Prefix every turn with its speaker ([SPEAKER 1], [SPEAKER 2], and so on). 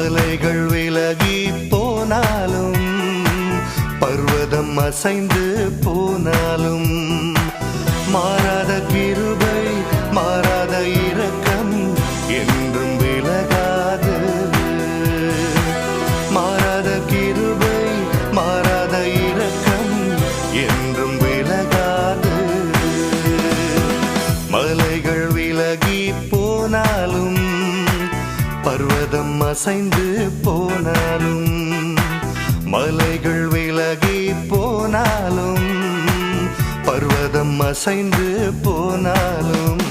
[SPEAKER 1] மலைகள் விலகி போனாலும் பர்வதம் அசைந்து போனாலும் மாறாத கிருபை மாறாத இரக்கம் என்றும் விலகாது. மாறாத கிருபை மாறாத இரக்கம் என்றும் விலகாது. மலைகள் விலகி போனாலும் பர்வதம் அசைந்து போனாலும் மலைகள் விலகி போனாலும் பர்வதம் அசைந்து போனாலும்